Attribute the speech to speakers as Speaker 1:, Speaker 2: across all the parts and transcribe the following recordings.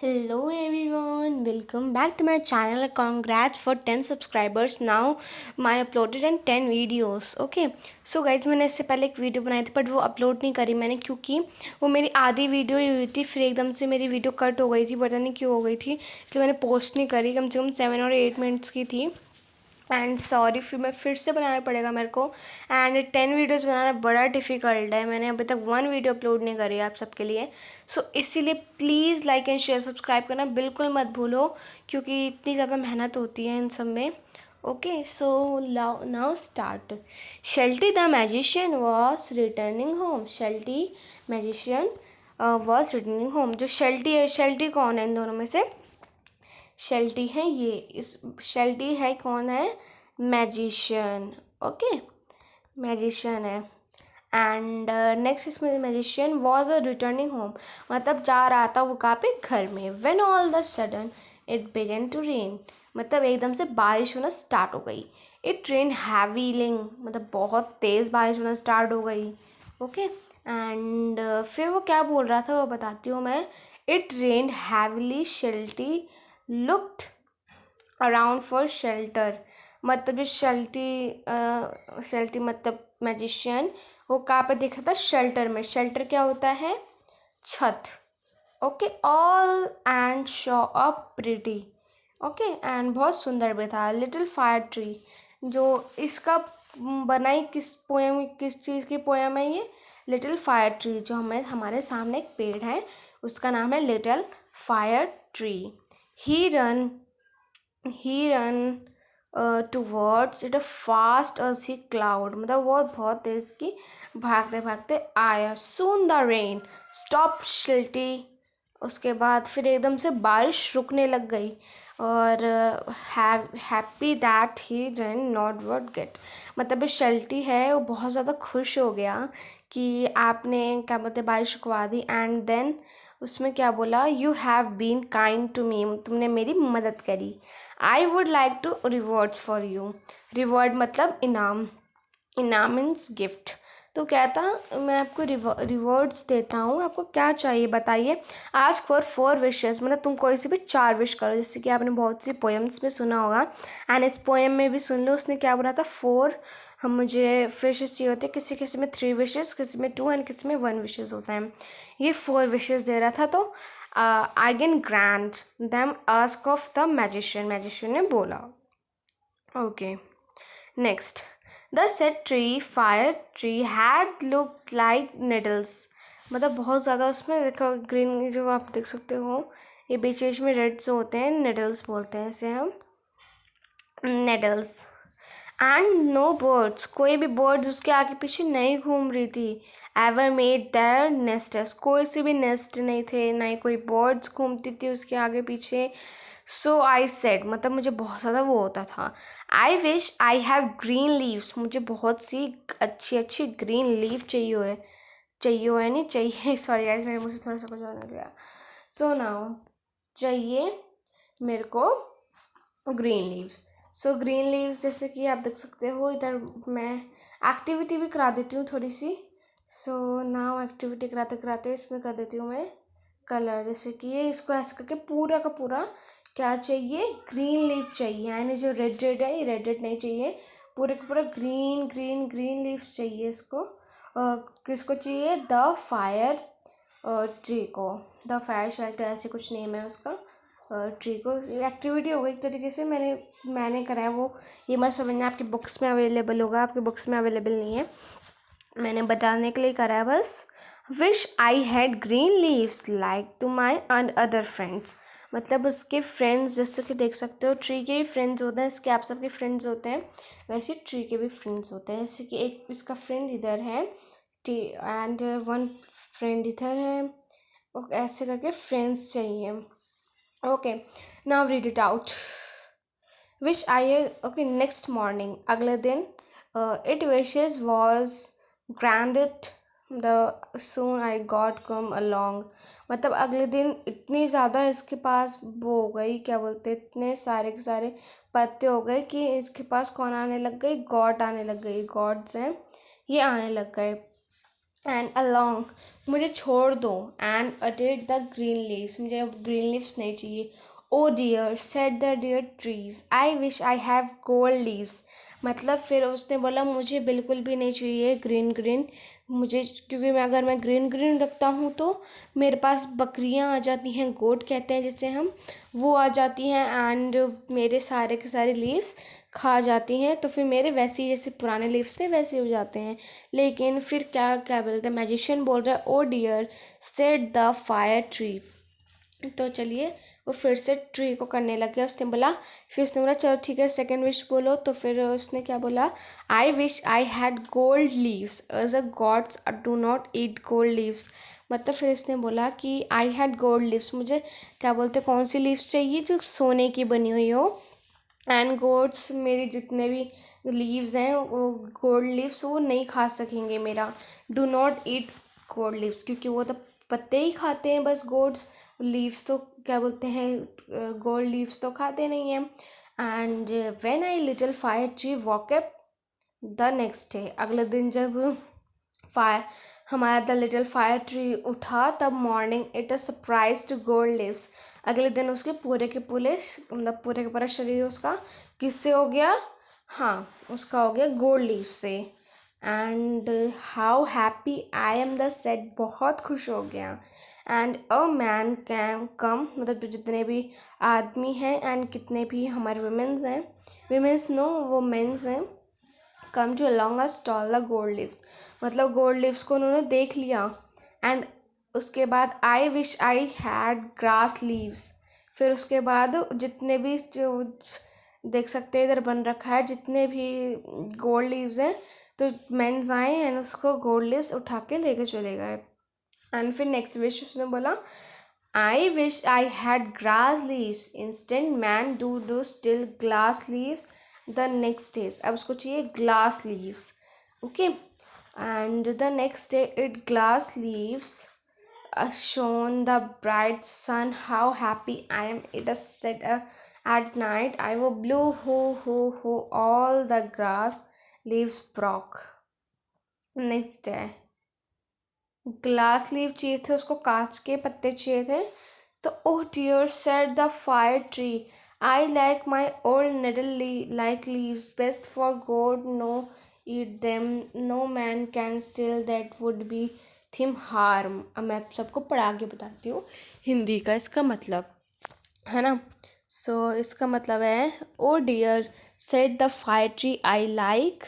Speaker 1: Hello everyone, welcome back to my channel. Congrats for 10 subscribers. Now my uploaded and 10 videos. Okay, so guys मैंने इससे पहले एक video बनाई थी but वो अपलोड नहीं करी मैंने क्योंकि वो मेरी आधी वीडियो ही हुई थी, फिर एकदम से मेरी वीडियो कट हो गई थी, पता नहीं क्यों हो गई थी, इसलिए मैंने पोस्ट नहीं करी। कम से कम 7 और 8 मिनट्स की थी। एंड सॉरी, फिर से बनाना पड़ेगा मेरे को। एंड 10 वीडियोस बनाना बड़ा डिफ़िकल्ट है। मैंने अभी तक 1 वीडियो अपलोड नहीं करी है आप सबके लिए। सो इसीलिए please like and share subscribe करना बिल्कुल मत भूलो, क्योंकि इतनी ज़्यादा मेहनत होती है इन सब में। Okay, so now start. Shelty the magician was returning home. Shelty magician was returning home. जो शेल्टी है, शेल्टी कौन है इन दोनों में से? शेल्टी है ये, इस शेल्टी है कौन है? मैजिशियन। ओके, मैजिशियन है। एंड नेक्स्ट इसमें magician was a returning home, मतलब जा रहा था वो कहाँ पे? घर में। When all the sudden it began to rain, मतलब एकदम से बारिश होना स्टार्ट हो गई। इट रेन हैवीलिंग, मतलब बहुत तेज़ बारिश होना स्टार्ट हो गई। ओके, एंड फिर वो क्या बोल रहा था वो बताती हूँ मैं। It rain heavily, Shelty looked around for shelter, मतलब जो शेल्टी मतलब मैजिशियन, वो कहाँ पे देखा था? शेल्टर में। शेल्टर क्या होता है? छत। Okay, all and show a pretty. Okay, and बहुत सुंदर भी था। लिटिल फायर ट्री, जो इसका बनाई किस पोएम, किस चीज़ की पोएम है ये? लिटिल फायर ट्री, जो हमारे सामने एक पेड़ है, उसका नाम है little fire tree. He run towards it a fast us he cloud, मतलब वो बहुत तेज की भागते भागते आया। सून द रेन स्टॉप शिल्टी, उसके बाद फिर एकदम से बारिश रुकने लग गई। और happy that he run not word get, मतलब शेल्टी है वो बहुत ज़्यादा खुश हो गया कि आपने क्या बोलते बारिश रुकवा दी। एंड देन उसमें क्या बोला? You have been kind to me, तुमने मेरी मदद करी। I would like to reward for you. Reward मतलब इनाम, इनाम मीन्स गिफ्ट। तो कहता मैं आपको रिवॉर्ड्स देता हूँ, आपको क्या चाहिए बताइए। आस्क फॉर 4 विशेस, मतलब तुम कोई सी भी 4 विश करो, जैसे कि आपने बहुत सी पोएम्स में सुना होगा। एंड इस पोएम में भी सुन लो, उसने क्या बोला था? 4 हम मुझे फिशेस चाहिए होते हैं, किसी किसी में 3 विशेस, किसी में 2 एंड किसी में 1 विशेस होता है। ये 4 विशेस दे रहा था। तो I can grant them ask of the magician, magician ने बोला। Okay, next. The set tree, fire tree, had look like needles, मतलब बहुत ज़्यादा उसमें देखो ग्रीन, जो आप देख सकते हो ये बीच बीच में रेड से होते हैं, निडल्स बोलते हैं इसे हम, नेडल्स। एंड नो बर्ड्स, कोई भी बर्ड्स उसके आगे पीछे नहीं घूम रही थी। एवर मेड देयर नेस्टेस, कोई से भी नेस्ट नहीं थे, ना ही कोई बर्ड्स घूमती थी उसके आगे पीछे। सो आई सेड, मतलब मुझे बहुत ज़्यादा वो होता था। आई wish I have green leaves, मुझे बहुत सी अच्छी अच्छी ग्रीन लीव चाहिए नहीं चाहिए सॉरी गाइस, मेरे मुँह से थोड़ा सा कुछ और निकल गया। सो नाउ चाहिए मेरे को green leaves. So green leaves, जैसे कि आप देख सकते हो इधर मैं एक्टिविटी भी करा देती हूँ थोड़ी सी। सो नाउ एक्टिविटी कराते कराते इसमें कर देती हूँ मैं कलर, जैसे कि ये इसको ऐसे करके पूरा का पूरा क्या चाहिए? ग्रीन लीफ चाहिए। यानी जो रेड रेड है ये रेड रेड नहीं चाहिए, पूरे का पूरा ग्रीन ग्रीन ग्रीन लीव्स चाहिए इसको। किसको चाहिए? द फायर ट्री को। द फायर शेल्टर ऐसे कुछ नेम है उसका। ट्री को एक्टिविटी हो गई एक तरीके से, मैंने कराया वो। ये मत समझना आपकी बुक्स में अवेलेबल होगा, आपकी बुक्स में अवेलेबल नहीं है, मैंने बताने के लिए कराया बस। Wish I had green leaves like to my and other friends, मतलब उसके फ्रेंड्स, जैसे कि देख सकते हो ट्री के भी फ्रेंड्स होते हैं, इसके आप सबके फ्रेंड्स होते हैं, वैसे ट्री के भी फ्रेंड्स होते हैं। जैसे कि एक इसका फ्रेंड इधर है टी एंड 1 फ्रेंड इधर है, ऐसे करके फ्रेंड्स चाहिए। Okay, now read it out. Wish I, okay, next morning, अगले दिन। It wishes was granted the soon I God come along, मतलब अगले दिन इतनी ज़्यादा इसके पास वो हो गई, क्या बोलते, इतने सारे के सारे पत्ते हो गए कि इसके पास कौन आने लग गई? गॉड आने लग गई, गॉड्स हैं ये आने लग गए। एंड अलोंग, मुझे छोड़ दो, and ate the green leaves, मुझे अब ग्रीन लीव्स नहीं चाहिए। Oh dear said the dear trees, I wish I have gold leaves, मतलब फिर उसने बोला मुझे बिल्कुल भी नहीं चाहिए ग्रीन ग्रीन, मुझे क्योंकि अगर मैं ग्रीन ग्रीन रखता हूँ तो मेरे पास बकरियाँ आ जाती हैं, गोट कहते हैं जिसे हम, वो आ जाती हैं एंड मेरे सारे के सारे लीव्स खा जाती हैं, तो फिर मेरे वैसे ही जैसे पुराने लीव्स थे वैसे हो जाते हैं। लेकिन फिर क्या क्या बोलते हैं, मैजिशियन बोल रहा है oh dear said the fire tree, तो चलिए वो फिर से ट्री को करने लग गया। उसने बोला, फिर उसने बोला चलो ठीक है सेकंड विश बोलो, तो फिर उसने क्या बोला, I wish I had gold leaves as a gods do not eat gold leaves, मतलब फिर इसने बोला कि आई हैड गोल्ड लीव्स, मुझे क्या बोलते कौन सी लीव्स चाहिए, जो सोने की बनी हुई हो, एंड गोड्स मेरी जितने भी लीव्स हैं वो गोल्ड लीव्स वो नहीं खा सकेंगे मेरा, do not eat gold leaves, क्योंकि वो तो पत्ते ही खाते हैं बस, गोड्स लीव्स तो क्या बोलते हैं गोल्ड लीव्स तो खाते नहीं हैं। And when I little fire tree walk up the next day, अगले दिन जब फायर हमारा द लिटिल फायर ट्री उठा तब morning it a surprise to gold leaves, अगले दिन उसके पूरे के पूरे मतलब पूरे का पूरा शरीर उसका किससे हो गया, हाँ उसका हो गया गोल्ड लीफ से। And how happy I am the set, बहुत खुश हो गया। And a man can come, मतलब जो जितने भी आदमी हैं एंड कितने भी हमारे वुमेन्स हैं, वुमेन्स नो वो मेंस हैं, come to along a stall the gold leaves, मतलब गोल्ड लीव्स को उन्होंने देख लिया। एंड उसके बाद I wish I had grass leaves, फिर उसके बाद जितने भी जो देख सकते हैं इधर बन रखा है जितने भी गोल्ड लीव्स हैं, तो मेंस आए एंड उसको गोल्ड लीव्स उठा के लेके चले गए। एंड फिर नेक्स्ट विश उसने बोला, I wish I had grass leaves instant man do do still glass leaves the next days, अब उसको चाहिए glass leaves, okay. And the next day it glass leaves shone the bright sun, how happy I am, it is set at night, I will blue who all the grass leaves broke। Next है glass leave चाहिए थे उसको, कांच के पत्ते चाहिए थे, तो oh dear said the fire tree, I like my old needle like leaves best for god no eat them, no man can still that would be them harm. अब मैं सबको पढ़ा के बताती हूँ हिंदी का इसका मतलब, है ना। सो इसका मतलब है oh dear said the fire tree I like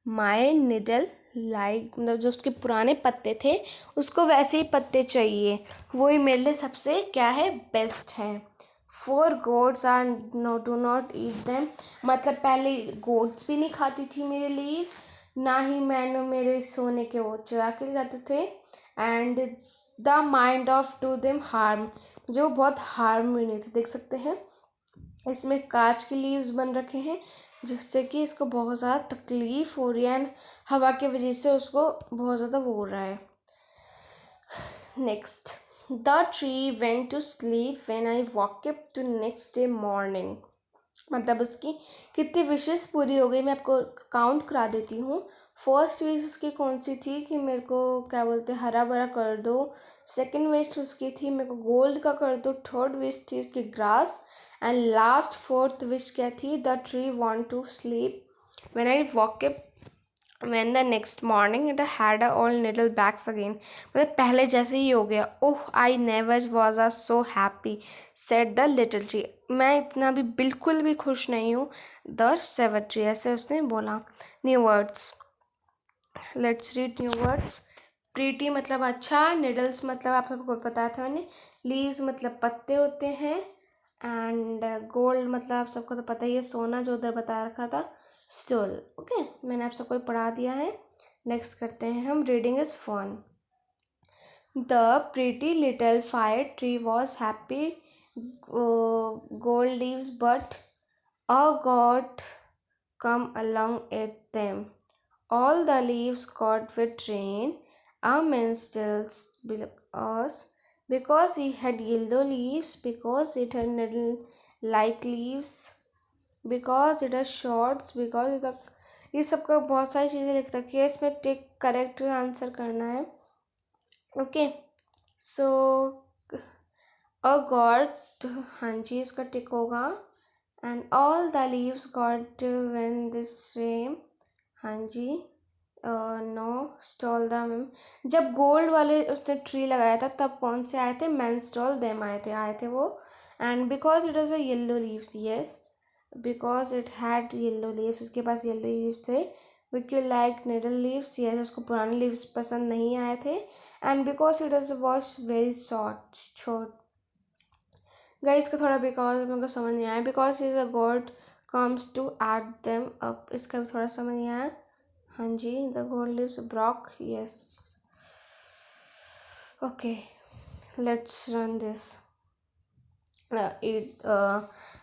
Speaker 1: my needle like, मतलब जो उसके पुराने पत्ते थे उसको वैसे ही पत्ते चाहिए, वही मेरे लिए सबसे क्या है बेस्ट है। For gods are no do not eat them, मतलब पहले गोड्स भी नहीं खाती थी मेरे लीव्स, ना ही मैंने मेरे सोने के वो चुरा के ले जाते थे। And the mind of to them harm, जो बहुत हार्म भी नहीं थे, देख सकते हैं इसमें कांच के लीव्स बन रखे हैं जिससे कि इसको बहुत ज़्यादा तकलीफ़ हो रही है एंड हवा की वजह से उसको बहुत ज़्यादा वो हो रहा है। Next the tree went to sleep when I walk up to next day morning, मतलब उसकी कितनी विशेस पूरी हो गई मैं आपको काउंट करा देती हूँ। फर्स्ट विश उसकी कौन सी थी कि मेरे को क्या बोलते हैं हरा भरा कर दो, सेकंड विश उसकी थी मेरे को गोल्ड का कर दो, थर्ड विश थी उसकी grass, and last fourth wish क्या थी, the tree want to sleep when I walk up when the next morning it had all little bags again, मतलब पहले जैसे ही हो गया। Oh I never was a so happy said the little tree, मैं इतना भी बिल्कुल भी खुश नहीं हूँ द सेवर ट्री, ऐसे उसने बोला। New words, let's read new words. Pretty मतलब अच्छा, निडल्स मतलब आप सबको बताया था मैंने, लीव्स मतलब पत्ते होते हैं, एंड गोल्ड मतलब आप सबको तो पता ही है सोना, जो उधर बता रखा था स्टोल, ओके मैंने आप सबको पढ़ा दिया है। नेक्स्ट करते हैं हम, reading is fun. The pretty little fire tree was happy gold leaves but a god come along at them. All the leaves got wet rain. A man still us because he had yellow leaves, because it had needle like leaves, because it has shorts, because ये सबका बहुत सारी चीज़ें लिख रखी है, इसमें टिक correct answer करना है। ओके, सो अ गॉड, हाँ जी इसका टिक होगा। And all the leaves God when this rain, हाँ जी। नो स्टॉल द मैम, जब गोल्ड वाले उसने ट्री लगाया था तब कौन से आए थे, मैन स्टॉल देम आए थे वो। And because it was a yellow leaves, yes because it had yellow leaves, उसके पास येल्लो लीव्स थे। Wick you like needle leaves, yes उसको पुराने लीव्स पसंद नहीं आए थे। And because it was very short, guys का थोड़ा बिकॉज मेरे को समझ नहीं आया, because is a god comes to add them up, इसका भी थोड़ा समझ नहीं आया। हाँ जी, the god lives Brock, yes. Okay, let's run this.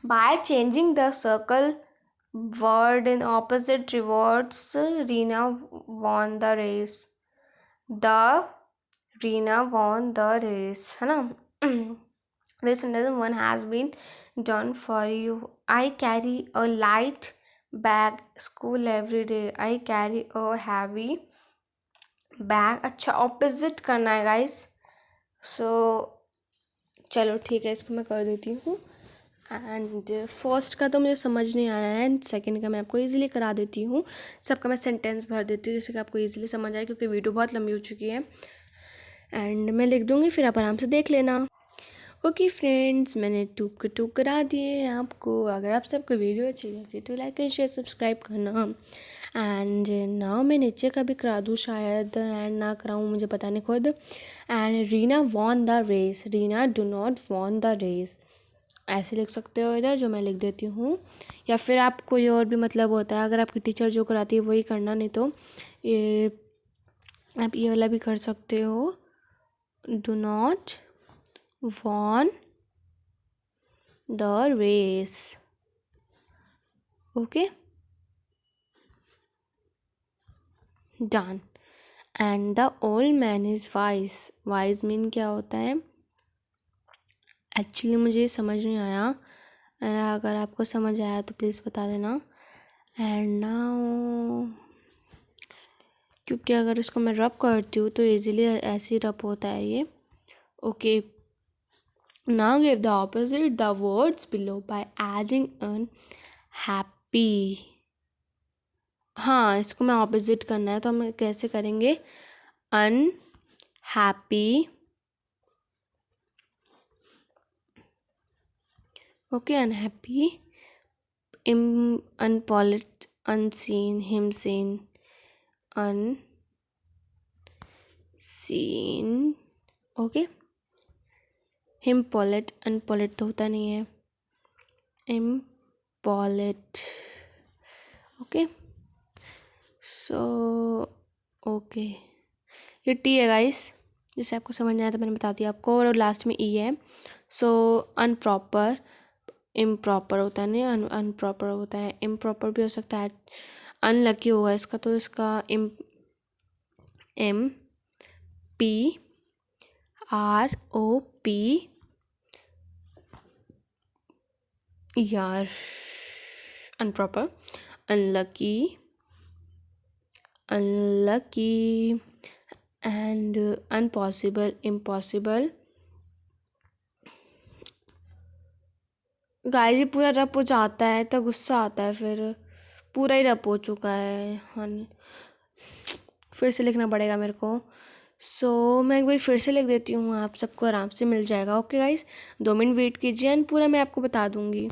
Speaker 1: By changing the circle word in opposite rewards, Reena won the race. The Reena won the race, है ना? This another one has been done for you. I carry a light bag school every day. I carry a heavy bag. अच्छा opposite करना है guys. So चलो ठीक है, इसको मैं कर देती हूँ। एंड फर्स्ट का तो मुझे समझ नहीं आया है, एंड सेकंड का मैं आपको इजीली करा देती हूँ। सबका मैं सेंटेंस भर देती हूँ जिससे कि आपको इजीली समझ आए, क्योंकि वीडियो बहुत लंबी हो चुकी है। एंड मैं लिख दूँगी, फिर आप आराम से देख लेना। ओके फ्रेंड्स, मैंने टूक टूक करा दिए आपको। अगर आप सबको वीडियो अच्छी लगी तो लाइक एंड शेयर सब्सक्राइब करना। एंड नाउ मैं नीचे का भी करा दूँ शायद, एंड ना कराऊँ मुझे पता नहीं खुद। And Reena won the race, Reena do not won the race, ऐसे लिख सकते हो इधर, जो मैं लिख देती हूँ। या फिर आप कोई और भी मतलब होता है, अगर आपकी टीचर जो कराती है वही करना, नहीं तो ये आप ये वाला भी कर सकते हो, do not won the race. Okay, done. And the old man is wise. Wise mean क्या होता है? एक्चुअली मुझे समझ नहीं आया, एंड अगर आपको समझ आया तो प्लीज़ बता देना। एंड नाउ, क्योंकि अगर इसको मैं रब करती हूँ तो इजीली ऐसे ही रब होता है ये। Okay, now give the opposite the words below by adding an happy. हाँ, इसको मैं ऑपोजिट करना है, तो हम कैसे करेंगे, unhappy, okay, unhappy, unpolite, unseen, him seen, unseen, okay, him polite, unpolite तो होता नहीं है, इम्पॉलिट, ओके। सो ओके, ये टी है गाइस, जिससे आपको समझ नहीं आया तो मैंने बता दिया आपको, और लास्ट में ई है। सो अनप्रॉपर, इम्प्रॉपर होता है, नहीं अनप्रॉपर होता है, इम्प्रॉपर भी हो सकता है, अनलकी होगा इसका, तो इसका M P R O P, यार, unproper, unlucky, unlucky, and unpossible, impossible. Guys ये पूरा रप हो जाता है तो गुस्सा आता है, फिर पूरा ही रप हो चुका है। हाँ, फिर से लिखना पड़ेगा मेरे को। सो मैं एक बार फिर से लिख देती हूँ, आप सबको आराम से मिल जाएगा। ओके गाइस, 2 मिनट वेट कीजिए एंड पूरा मैं आपको बता दूँगी।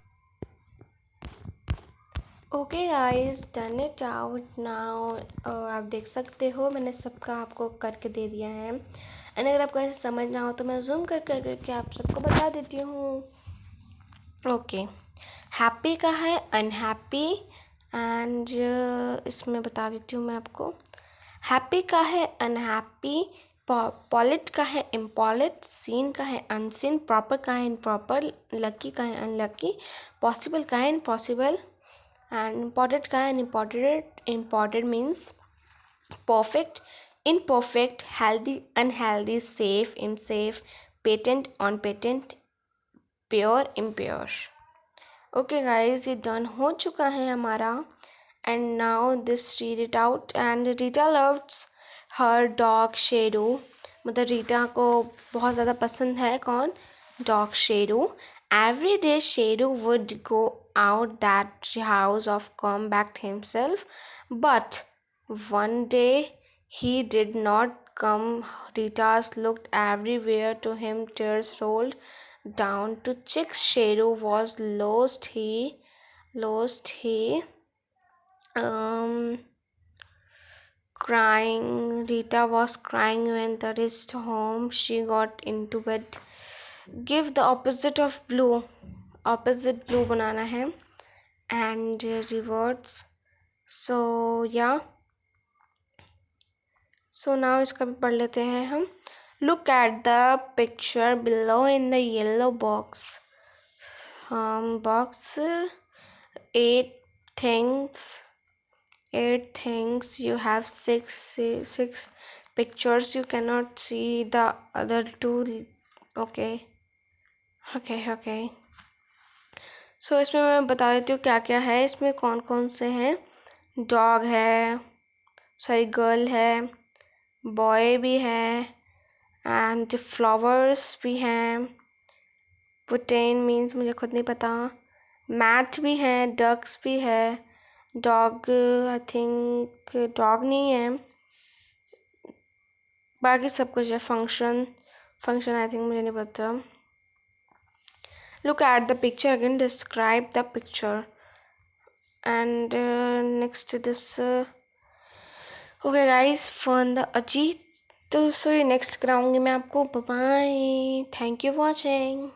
Speaker 1: Okay guys, done it out now. आप देख सकते हो मैंने सबका आपको करके दे दिया है, एंड अगर आपको ऐसे समझ ना हो तो मैं जूम करके आप सबको बता देती हूँ। ओके, हैप्पी का है अनहैप्पी, एंड इसमें बता देती हूँ मैं आपको। हैप्पी का है अनहैप्पी, पॉलिट का है इम्पॉलिट, सीन का है अनसीन, प्रॉपर का है इम्प्रॉपर, लकी का है अनलकी, पॉसिबल का है इम्पॉसिबल, एंड इम्पॉर्टेंट का है unimportant. Important means perfect, imperfect, healthy, unhealthy, safe, unsafe, patent, on patent, pure, impure. Okay guys, ये डन हो चुका है हमारा, and now this read it out. And Rita loves her dog Shadow. मतलब रीटा को बहुत ज़्यादा पसंद है कौन? Dog Shadow. Every day Shadow would go out that house of combat himself, but one day he did not come. Rita's looked everywhere to him, tears rolled down to cheeks. Shadow was lost. He um crying. Rita was crying when they reached home. She got into bed. Give the opposite of blue. Opposite blue banana है. And reverts. So yeah. So now इसका भी पढ़ लेते हैं हम. Look at the picture below in the yellow box. Box 8 things. 8 things. You have six pictures. You cannot see the other two. Okay. So इसमें मैं बता देती हूँ क्या क्या है. इसमें कौन कौन से हैं. डॉग है, सॉरी गर्ल है, बॉय भी है, एंड फ्लावर्स भी हैं. पुटेन मीन्स मुझे खुद नहीं पता. मैट भी है, डक्स भी है. डॉग आई थिंक डॉग नहीं है. बाकी सब कुछ है. फंक्शन आई थिंक मुझे नहीं पता. Look at the picture again. Describe the picture. And next this okay guys, fun the Ajit. तो सो ये नेक्स्ट कराऊंगी मैं आपको. बाय. Thank you watching.